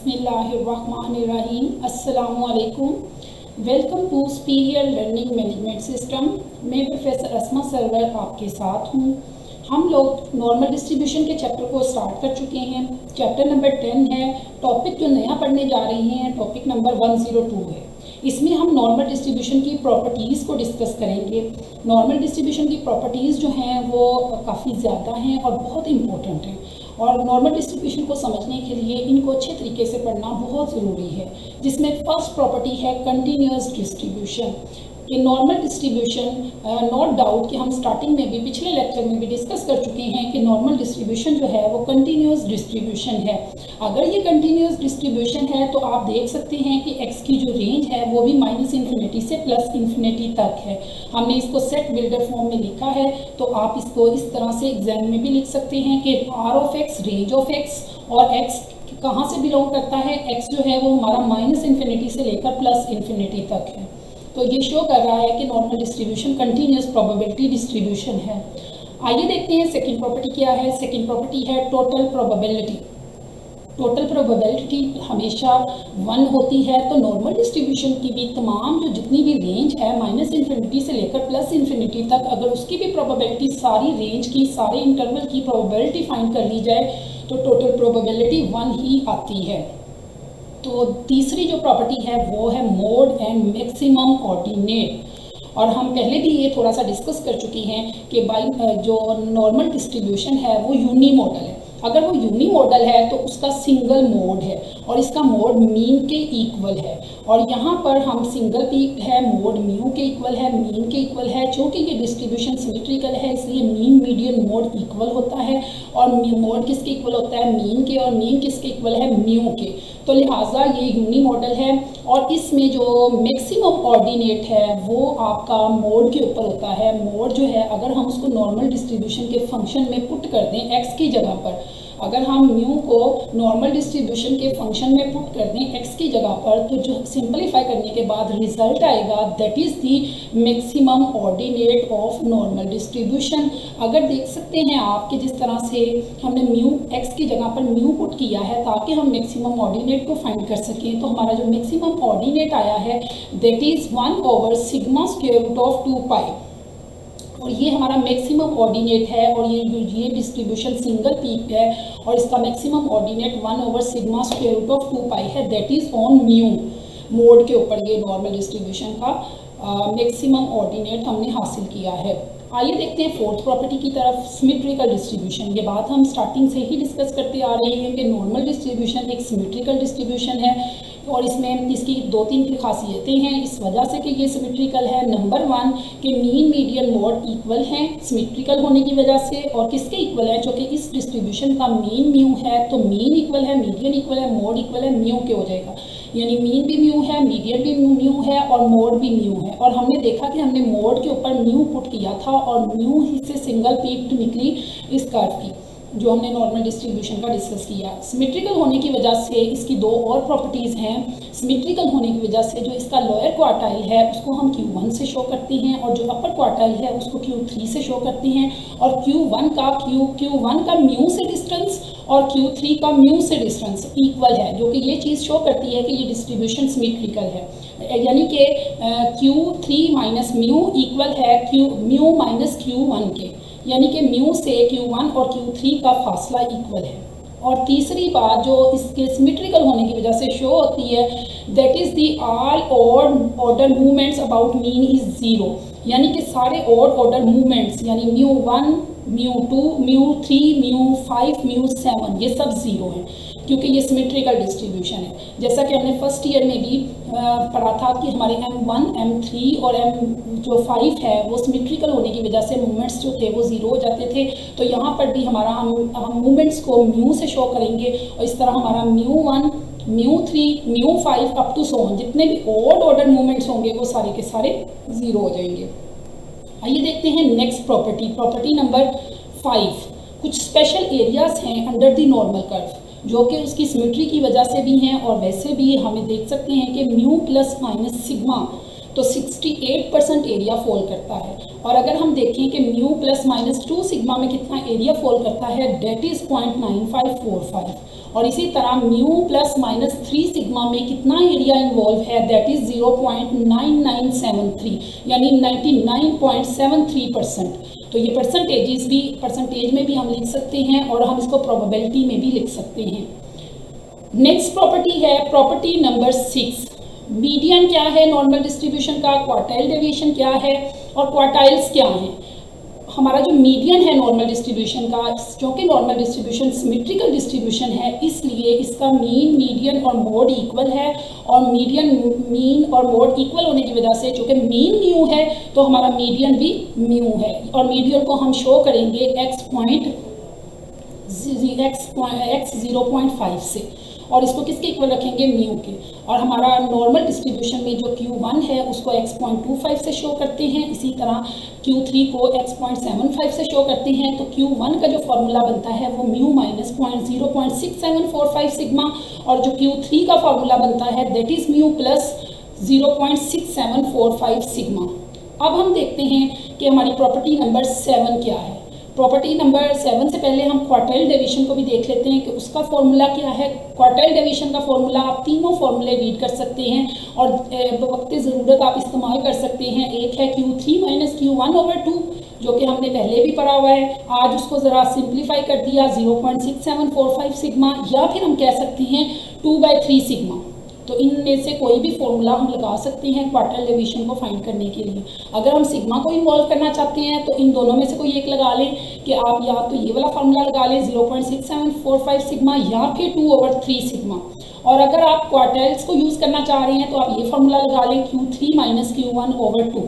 बिस्मिल्लाहिर्रहमानिर्रहीम। अस्सलामुअलैकुम। Welcome to superior learning management system. मैं प्रोफेसर अस्मा सरवर आपके साथ हूँ। हम लोग नॉर्मल डिस्ट्रीब्यूशन के चैप्टर को स्टार्ट कर चुके हैं। चैप्टर नंबर 10 है। टॉपिक जो नया पढ़ने जा रहे हैं टॉपिक नंबर 102 है। इसमें हम नॉर्मल डिस्ट्रीब्यूशन की प्रॉपर्टीज़ को डिस्कस करेंगे। नॉर्मल डिस्ट्रीब्यूशन की प्रॉपर्टीज़ जो हैं वो काफ़ी ज़्यादा हैं और बहुत इम्पोर्टेंट हैं, और नॉर्मल डिस्ट्रीब्यूशन को समझने के लिए इनको अच्छे तरीके से पढ़ना बहुत ज़रूरी है। जिसमें फर्स्ट प्रॉपर्टी है कंटिन्यूअस डिस्ट्रीब्यूशन। कि नॉर्मल डिस्ट्रीब्यूशन, नोट डाउट कि हम स्टार्टिंग में भी पिछले लेक्चर में भी डिस्कस कर चुके हैं कि नॉर्मल डिस्ट्रीब्यूशन जो है वो कंटिन्यूअस डिस्ट्रीब्यूशन है। अगर ये कंटिन्यूअस डिस्ट्रीब्यूशन है तो आप देख सकते हैं कि एक्स की जो रेंज है वो भी -∞ से +∞ तक है। हमने इसको सेट बिल्डर फॉर्म में लिखा है, तो आप इसको इस तरह से एग्जाम में भी लिख सकते हैं कि R of x, range of x, और एक्स कहाँ से बिलोंग करता है। एक्स जो है वो हमारा -∞ से लेकर +∞ तक है। तो ये शो कर रहा है कि normal distribution continuous probability distribution है। आइए देखते हैं सेकंड प्रॉपर्टी क्या है। सेकंड प्रॉपर्टी है टोटल प्रोबेबिलिटी। टोटल प्रोबेबिलिटी हमेशा 1 होती है। तो नॉर्मल डिस्ट्रीब्यूशन की भी तमाम जो जितनी भी रेंज है -∞ से लेकर +∞ तक, अगर उसकी भी प्रोबेबिलिटी सारी रेंज की, सारे इंटरवल की प्रोबेबिलिटी फाइंड कर ली जाए तो टोटल प्रोबेबिलिटी 1 ही आती है। तो तीसरी जो प्रॉपर्टी है वो है मोड एंड मैक्सिमम ऑर्डिनेट। और हम पहले भी ये थोड़ा सा डिस्कस कर चुके हैं कि बाई जो नॉर्मल डिस्ट्रीब्यूशन है वो यूनी मॉडल है। अगर वो यूनी मॉडल है तो उसका सिंगल मोड है और इसका मोड मीन के इक्वल है। और यहाँ पर हम सिंगल पीक है, मोड म्यू के इक्वल है, मीन के इक्वल है। चूँकि ये डिस्ट्रीब्यूशन सिमेट्रिकल है इसलिए मीन मीडियन मोड इक्वल होता है। और मोड किसके इक्वल होता है, मीन के, और मीन किसके इक्वल है, म्यू के। तो लिहाजा ये यूनी मॉडल है। और इसमें जो मैक्सिमम ऑर्डिनेट है वो आपका मोड के ऊपर होता है। मोड जो है अगर हम उसको नॉर्मल डिस्ट्रीब्यूशन के फंक्शन में पुट कर दें एक्स की जगह पर, अगर हम म्यू को नॉर्मल डिस्ट्रीब्यूशन के फंक्शन में पुट कर दें एक्स की जगह पर, तो जो सिंपलीफाई करने के बाद रिजल्ट आएगा that is the maximum ordinate of normal distribution. अगर देख सकते हैं आप कि जिस तरह से हमने म्यू एक्स की जगह पर म्यू पुट किया है ताकि हम मैक्सिमम ऑर्डिनेट को फाइंड कर सकें, तो हमारा जो मैक्सिमम ऑर्डिनेट आया है दैट इज़ 1/σ²√2π। और ये हमारा मैक्सिमम ऑर्डिनेट है। और ये डिस्ट्रीब्यूशन सिंगल पीक है और इसका मैक्सिमम ऑर्डिनेट 1/σ²√2π है। That is on mu mode के ऊपर ये नॉर्मल डिस्ट्रीब्यूशन का मैक्सिमम ऑर्डिनेट हमने हासिल किया है। आइए देखते हैं फोर्थ प्रॉपर्टी की तरफ, सिमेट्रिकल डिस्ट्रीब्यूशन। ये बात हम स्टार्टिंग से ही डिस्कस करते आ रहे हैं कि नॉर्मल डिस्ट्रीब्यूशन एक सिमेट्रिकल डिस्ट्रीब्यूशन है और इसमें इसकी 2-3 खासियतें हैं इस वजह से कि ये सिमेट्रिकल है। नंबर 1 कि मीन मीडियन मोड इक्वल हैं सिमेट्रिकल होने की वजह से। और किसके इक्वल है, जो कि इस डिस्ट्रीब्यूशन का मीन म्यू है, तो मीन इक्वल है, मीडियन इक्वल है, मोड इक्वल है, म्यू के हो जाएगा। यानी मीन भी म्यू है, मीडियन भी म्यू है और मोड भी म्यू है। और हमने देखा कि हमने मोड के ऊपर म्यू पुट किया था और म्यू ही से सिंगल पीक्ड निकली इस कर्व की, जो हमने नॉर्मल डिस्ट्रीब्यूशन का डिस्कस किया। सिमेट्रिकल होने की वजह से इसकी 2 और प्रॉपर्टीज़ हैं। सिमेट्रिकल होने की वजह से जो इसका लोअर क्वार्टाइल है उसको हम Q1 से शो करते हैं और जो अपर क्वार्टाइल है उसको Q3 से शो करते हैं। और Q1 का म्यू से डिस्टेंस और Q3 का म्यू से डिस्टेंस इक्वल है, जो कि ये चीज़ शो करती है कि ये डिस्ट्रीब्यूशन सिमेट्रिकल है। यानी कि Q3 माइनस म्यू इक्वल है म्यू माइनस Q1 के, यानी कि म्यू से Q1 और Q3 का फासला इक्वल है। और तीसरी बात जो इसके सिमेट्रिकल होने की वजह से शो होती है that is the all odd order movements about mean is 0। यानी कि सारे ऑड ऑर्डर मूवमेंट्स यानी μ1, μ2, μ3, μ5, μ7 ये सब 0 हैं क्योंकि ये सिमेट्रिकल डिस्ट्रीब्यूशन है। जैसा कि हमने फर्स्ट ईयर में भी पढ़ा था कि हमारे M1, M3 और M5 है वो सिमेट्रिकल होने की वजह से मूवमेंट्स जो थे वो 0 हो जाते थे। तो यहाँ पर भी हमारा हम मूवमेंट्स को म्यू से शो करेंगे और इस तरह हमारा μ1, μ3, μ5 अप टू सो जितने भी ऑड ऑर्डर मूवमेंट्स होंगे वो सारे के सारे 0 हो जाएंगे। आइए देखते हैं नेक्स्ट प्रॉपर्टी, प्रॉपर्टी नंबर 5। कुछ स्पेशल एरियाज हैं अंडर द नॉर्मल कर्व जो कि उसकी सिमेट्री की वजह से भी हैं और वैसे भी हमें देख सकते हैं कि म्यू प्लस माइनस सिग्मा तो 68% एरिया फॉल करता है। और अगर हम देखें कि म्यू प्लस माइनस 2 सिग्मा में कितना एरिया फॉल करता है दैट इज़ 0.9545। और इसी तरह म्यू प्लस माइनस 3 सिग्मा में कितना एरिया इन्वॉल्व है, दैट इज 0.9973 यानी 99.73%। तो ये परसेंटेज में भी हम लिख सकते हैं और हम इसको प्रोबेबिलिटी में भी लिख सकते हैं। नेक्स्ट प्रॉपर्टी है प्रॉपर्टी नंबर 6। मीडियन क्या है नॉर्मल डिस्ट्रीब्यूशन का, क्वार्टाइल डेविएशन क्या है और क्वार्टाइल्स क्या हैं। हमारा जो मीडियन है नॉर्मल डिस्ट्रीब्यूशन का, क्योंकि नॉर्मल डिस्ट्रीब्यूशन सिमेट्रिकल डिस्ट्रीब्यूशन है इसलिए इसका मीन, मीडियन और मोड इक्वल है। और मीन और मोड इक्वल होने की वजह से चूँकि मीन म्यू है तो हमारा मीडियन भी म्यू है। और मीडियन को हम शो करेंगे x 0.5 से, और इसको किसके इक्वल रखेंगे, म्यू के। और हमारा नॉर्मल डिस्ट्रीब्यूशन में जो Q1 है उसको x.25 से शो करते हैं, इसी तरह Q3 को x.75 से शो करते हैं। तो Q1 का जो फॉर्मूला बनता है वो म्यू माइनस 0.6745 सिग्मा, और जो Q3 का फॉर्मूला बनता है that is mu plus 0.6745 sigma. अब हम देखते हैं कि हमारी प्रॉपर्टी नंबर 7 क्या है। प्रॉपर्टी नंबर 7 से पहले हम क्वार्टाइल डेविएशन को भी देख लेते हैं कि उसका फॉर्मूला क्या है। क्वार्टाइल डेविएशन का फॉर्मूला आप तीनों फॉर्मूले रीड कर सकते हैं और वक्त ज़रूरत आप इस्तेमाल कर सकते हैं। एक है Q3 माइनस Q1/2 जो कि हमने पहले भी पढ़ा हुआ है, आज उसको ज़रा सिंप्लीफाई कर दिया 0.6745 सिग्मा, या फिर हम कह सकते हैं 2/3 सिग्मा। तो इनमें से कोई भी फॉर्मूला हम लगा सकते हैं क्वार्टाइल डेविएशन को फाइंड करने के लिए। अगर हम सिग्मा को इन्वॉल्व करना चाहते हैं तो इन दोनों में से कोई एक लगा लें कि आप या तो ये वाला फॉर्मूला लगा लें 0.6745 सिग्मा या फिर 2/3 सिग्मा। और अगर आप क्वार्टाइल्स को यूज़ करना चाह रहे हैं तो आप ये फॉर्मूला लगा लें Q3 माइनस Q1/2।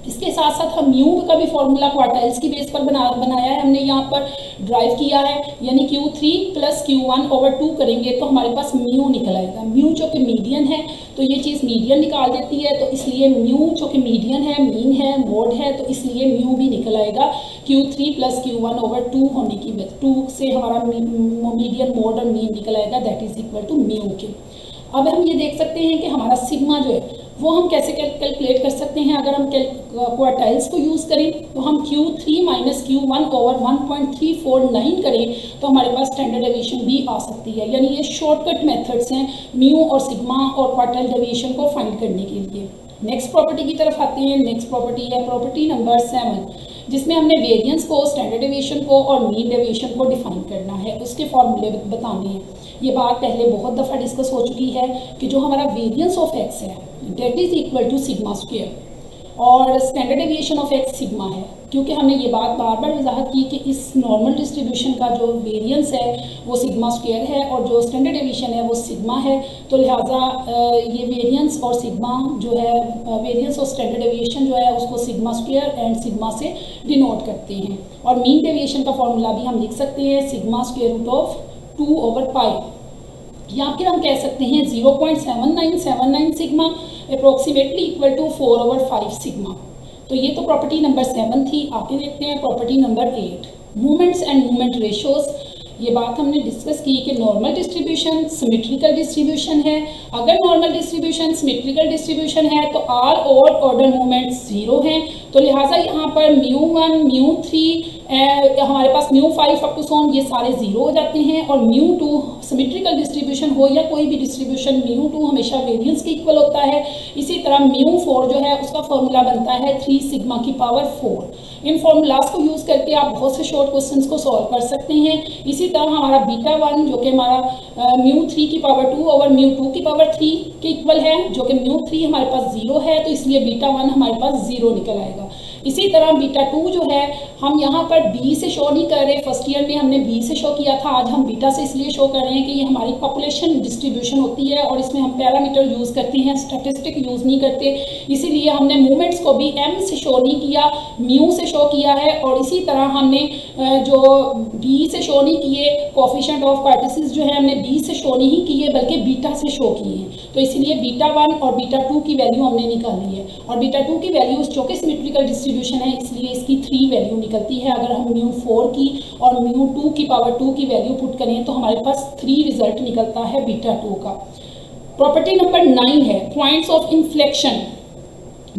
इसके साथ साथ हम म्यू का भी फॉर्मूला क्वार्टाइल्स की बेस पर बनाया है, हमने यहाँ पर ड्राइव किया है, यानी Q3 प्लस Q1/2 करेंगे तो हमारे पास म्यू निकल आएगा। म्यू जो कि मीडियन है तो ये चीज़ मीडियन निकाल देती है, तो इसलिए म्यू जो कि मीडियन है, मीन है, मोड है, तो इसलिए म्यू भी निकल आएगा Q3 प्लस Q1/2 होने की वजह 2 से हमारा मीडियन, मोड और मीन निकल आएगा, that is equal to mu के। अब हम ये देख सकते हैं कि हमारा सिग्मा जो है वो हम कैसे कैलकुलेट कर सकते हैं। अगर हम क्वार्टाइल्स को यूज़ करें तो हम Q3 माइनस Q1/1.349 करें तो हमारे पास स्टैंडर्ड डेविएशन भी आ सकती है। यानी ये शॉर्टकट मेथड्स हैं म्यू और सिग्मा और क्वार्टाइल डेविएशन को फाइंड करने के लिए। नेक्स्ट प्रॉपर्टी की तरफ आते हैं। नेक्स्ट प्रॉपर्टी है प्रॉपर्टी नंबर 7, जिसमें हमने वेरिएंस को, स्टैंडर्ड डेविएशन को और मीन डेविएशन को डिफाइन करना है, उसके फॉर्मूले बताने हैं। ये बात पहले बहुत दफ़ा डिस्कस हो चुकी है कि जो हमारा वेरिएंस ऑफ एक्स है that is equal to sigma square और standard deviation of x sigma है। क्योंकि हमने ये बात बार बार वजाहत की कि इस नॉर्मल डिस्ट्रीब्यूशन का जो वेरिएंस है वो सिग्मा स्क्वायर है और जो स्टैंडर्ड डेविएशन है वो सिग्मा है, तो लिहाजा ये वेरिएंस और सिग्मा जो है, वेरिएंस और स्टैंडर्ड डेविएशन जो है उसको सिग्मा स्क्वायर एंड सिग्मा से डिनोट करते हैं। और मीन डेविएशन का फॉर्मूला भी हम लिख सकते हैं सिग्मा स्क्वायर रूट ऑफ 2/पाई, या फिर हम कह सकते हैं 0.7979 sigma approximately equal to 4/5 sigma. तो ये तो प्रॉपर्टी नंबर 7 थी। आगे देखते हैं property number 8, movements and movement ratios. ये बात हमने डिस्कस की कि नॉर्मल डिस्ट्रीब्यूशन सिमेट्रिकल डिस्ट्रीब्यूशन है। अगर नॉर्मल डिस्ट्रीब्यूशन सिमेट्रिकल डिस्ट्रीब्यूशन है तो ऑल ओड ऑर्डर मूवमेंट्स 0 हैं, तो लिहाजा यहाँ पर μ1, μ3 हमारे पास μ5 अप टू सॉन ये सारे 0 हो जाते हैं। और μ2 सिमेट्रिकल डिस्ट्रीब्यूशन हो या कोई भी डिस्ट्रीब्यूशन, μ2 हमेशा वेरिएंस के इक्वल होता है। इसी तरह μ4 जो है उसका फॉर्मूला बनता है 3 सिग्मा की पावर 4। इन फॉर्मूलाज को यूज़ करके आप बहुत से शॉर्ट क्वेश्चंस को सॉल्व कर सकते हैं। इसी तरह हमारा β1 जो कि हमारा μ3 की पावर 2 ओवर μ2 की पावर 3 के इक्वल है, जो कि μ3 हमारे पास 0 है, तो इसलिए β1 हमारे पास 0 निकल आएगा। इसी तरह β2 जो है हम यहाँ पर b से शो नहीं कर रहे, फर्स्ट ईयर में हमने b से शो किया था, आज हम बीटा से इसलिए शो कर रहे हैं कि ये हमारी पॉपुलेशन डिस्ट्रीब्यूशन होती है और इसमें हम पैरामीटर यूज़ करते हैं, स्टैटिस्टिक यूज़ नहीं करते। इसीलिए हमने मूवमेंट्स को भी m से शो नहीं किया, म्यू से शो किया है। और इसी तरह हमने जो b से शो नहीं किए, कोफिशिएंट ऑफ पार्टिसिस जो है हमने b से शो नहीं किए बल्कि बीटा से शो किए हैं। तो इसलिए β1 और β2 की वैल्यू हमने निकाली है और β2 की वैल्यू जो कि सिमेट्रिकल डिस्ट्रीब्यूशन है इसलिए इसकी 3 वैल्यू निकलती है। अगर हम μ4 की और μ2 की पावर 2 की वैल्यू पुट करें तो हमारे पास 3 रिजल्ट निकलता है β2 का। प्रॉपर्टी नंबर 9 है points of inflection.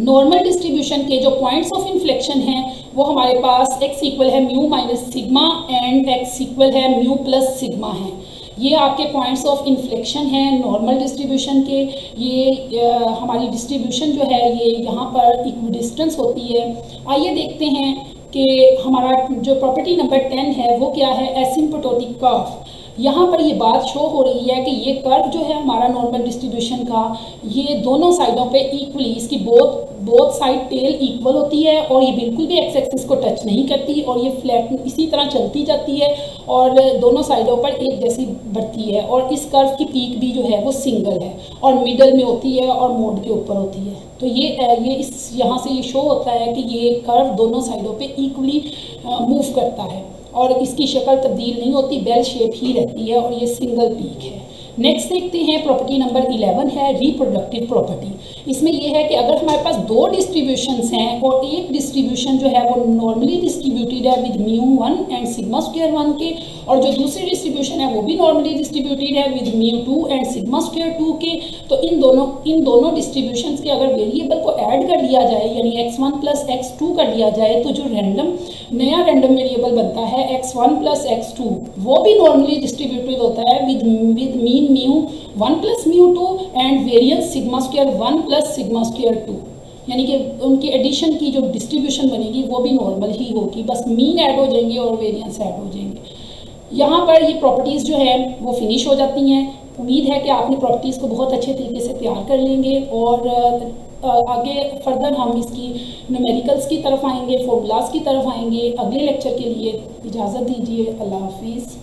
Normal distribution के जो पॉइंट्स ऑफ इन्फ्लेक्शन हैं वो हमारे पास x इक्वल है mu minus sigma and x equal है म्यू प्लस सिग्मा है। ये आपके पॉइंट्स ऑफ इन्फ्लेक्शन हैं नॉर्मल डिस्ट्रीब्यूशन के। ये हमारी डिस्ट्रीब्यूशन जो है ये यहाँ पर इक्विडिस्टेंस होती है। आइए देखते हैं कि हमारा जो प्रॉपर्टी नंबर 10 है वो क्या है, एसिम्पटोटिक कर्व। यहाँ पर ये बात शो हो रही है कि ये कर्व जो है हमारा नॉर्मल डिस्ट्रीब्यूशन का, ये दोनों साइडों पे इक्वली, इसकी बोथ साइड टेल इक्वल होती है और ये बिल्कुल भी एक्स एक्सिस को टच नहीं करती और ये फ्लैट इसी तरह चलती जाती है और दोनों साइडों पर एक जैसी बढ़ती है। और इस कर्व की पीक भी जो है वो सिंगल है और मिडल में होती है और मोड के ऊपर होती है। तो ये इस यहाँ से ये शो होता है कि ये कर्व दोनों साइडों पे इक्वली मूव करता है और इसकी शक्ल तब्दील नहीं होती, बेल शेप ही रहती है और ये सिंगल पीक है। नेक्स्ट देखते हैं प्रॉपर्टी नंबर 11 है रिप्रोडक्टिव प्रॉपर्टी। इसमें यह है कि अगर हमारे पास दो डिस्ट्रीब्यूशंस हैं और एक डिस्ट्रीब्यूशन जो है वो नॉर्मली डिस्ट्रीब्यूटेड है विद μ1 एंड सिग्मा स्क्वायर 1 के, और जो दूसरी डिस्ट्रीब्यूशन है वो भी नॉर्मली डिस्ट्रीब्यूटेड है विद μ2 एंड सिग्मा स्क्वायर 2 के, तो इन दोनों डिस्ट्रीब्यूशंस के अगर वेरिएबल को ऐड कर लिया जाए यानी x1 प्लस x2 कर लिया जाए तो जो नया रैंडम वेरिएबल बनता है x1 प्लस x2 वो भी नॉर्मली डिस्ट्रीब्यूटेड होता है with mean μ1 plus μ2 and variance sigma square 1 plus sigma square 2, यानी कि उनकी एडिशन की जो डिस्ट्रीब्यूशन बनेगी वो भी नॉर्मल ही होगी, बस मीन ऐड हो जाएंगे और वेरियंस ऐड हो जाएंगे। यहाँ पर ये प्रॉपर्टीज़ जो है वो फिनिश हो जाती हैं। उम्मीद है कि आपने प्रॉपर्टीज़ को बहुत अच्छे तरीके से तैयार कर लेंगे और आगे फर्दर हम इसकी न्यूमेरिकल्स की तरफ आएंगे, फॉर्मूलाज की तरफ आएंगे। अगले लेक्चर के लिए इजाज़त दीजिए। अल्लाह हाफिज़।